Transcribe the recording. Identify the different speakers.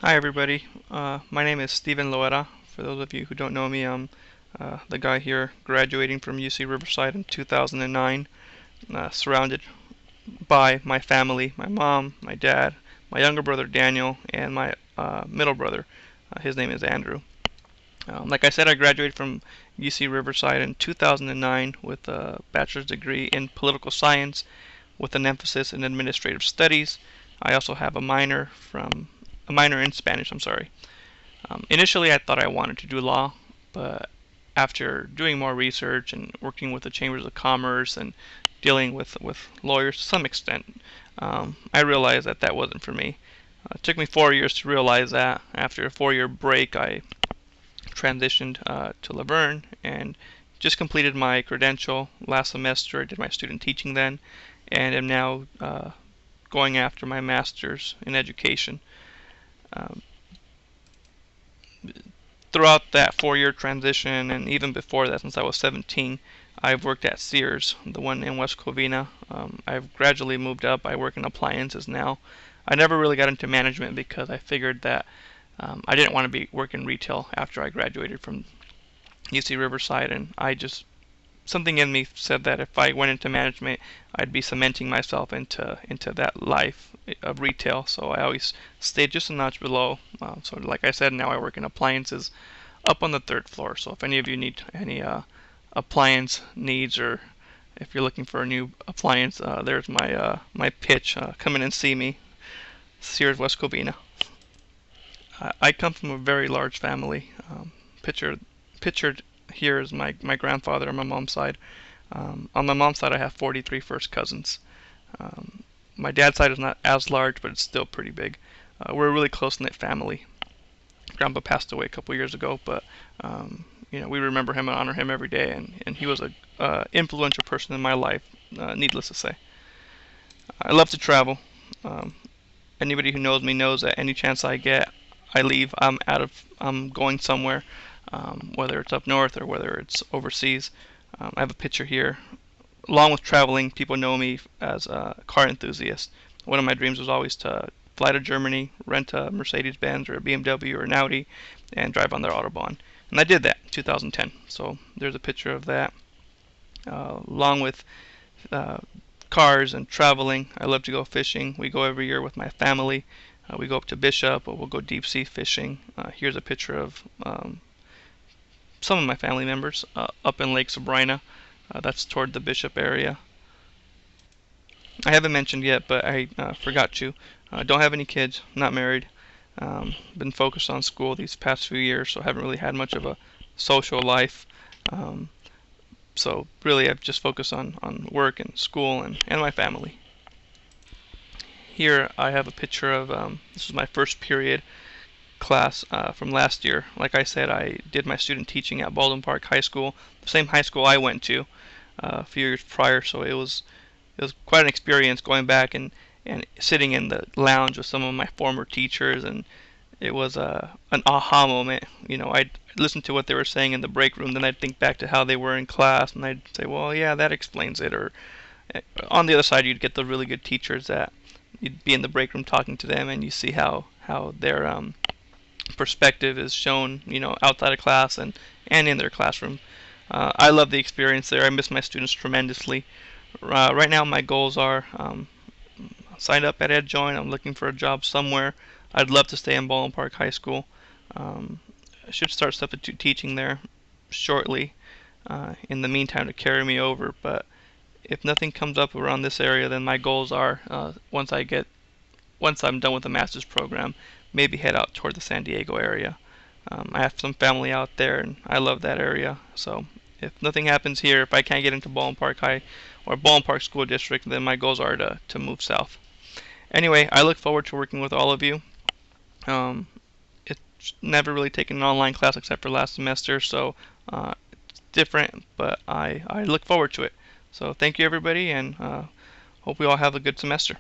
Speaker 1: Hi everybody, my name is Steven Loera. For those of you who don't know me, I'm the guy here graduating from UC Riverside in 2009, surrounded by my family, my mom, my dad, my younger brother Daniel, and my middle brother. His name is Andrew. Like I said, I graduated from UC Riverside in 2009 with a bachelor's degree in political science with an emphasis in administrative studies. I also have a minor in Spanish. I'm sorry. Initially, I thought I wanted to do law, but after doing more research and working with the chambers of commerce and dealing with lawyers to some extent, I realized that that wasn't for me. It took me 4 years to realize that. After a 4 year break, I transitioned to Laverne and just completed my credential last semester. I did my student teaching then, and am now going after my master's in education. Um, Throughout that 4 year transition, and even before that, since I was 17, I've worked at Sears, the one in West Covina. I've gradually moved up. I work in appliances now. I never really got into management because I figured that I didn't want to be working retail after I graduated from UC Riverside, and I just something in me said that if I went into management, I'd be cementing myself into that life of retail. So I always stayed just a notch below. So like I said, now I work in appliances up on the third floor. So if any of you need any appliance needs, or if you're looking for a new appliance, there's my pitch. Come in and see me, Sears West Covina. I come from a very large family. Pictured here is my grandfather on my mom's side. On my mom's side, I have 43 first cousins. Um, my dad's side is not as large, but it's still pretty big. We're a really close-knit family. Grandpa passed away a couple years ago, but we remember him and honor him every day, and he was a influential person in my life, needless to say. I love to travel. Um, Anybody who knows me knows that any chance I get, I leave. I'm going somewhere, whether it's up north or whether it's overseas. I have a picture here. Along with traveling, people know me as a car enthusiast. One of my dreams was always to fly to Germany, rent a Mercedes-Benz or a BMW or an Audi, and drive on their Autobahn. And I did that in 2010. So there's a picture of that. Along with uh, cars and traveling, I love to go fishing. We go every year with my family. We go up to Bishop, or we'll go deep sea fishing. Here's a picture of some of my family members up in Lake Sabrina. That's toward the Bishop area. I haven't mentioned yet, but I forgot to. Don't have any kids, not married. Been focused on school these past few years, so haven't really had much of a social life. Um, so really, I've just focused on work and school and my family. Here I have a picture of, this is my first period class from last year. Like I said, I did my student teaching at Baldwin Park High School, the same high school I went to a few years prior, so it was quite an experience going back and sitting in the lounge with some of my former teachers, and it was an aha moment. I'd listen to what they were saying in the break room, then I'd think back to how they were in class, and I'd say, well, yeah, that explains it. Or on the other side, you'd get the really good teachers that you'd be in the break room talking to them, and you see how their perspective is shown, outside of class and in their classroom. I love the experience there. I miss my students tremendously. Right now, my goals are signed up at EdJoin. I'm looking for a job somewhere. I'd love to stay in Baldwin Park High School. I should start substitute teaching there shortly. In the meantime, to carry me over. But if nothing comes up around this area, then my goals are once I'm done with the master's program, maybe head out toward the San Diego area. I have some family out there, and I love that area. So if nothing happens here, if I can't get into Baldwin Park High or Baldwin Park School District, then my goals are to move south. Anyway, I look forward to working with all of you. It's never really taken an online class except for last semester, so it's different, but I look forward to it. So thank you, everybody, and hope we all have a good semester.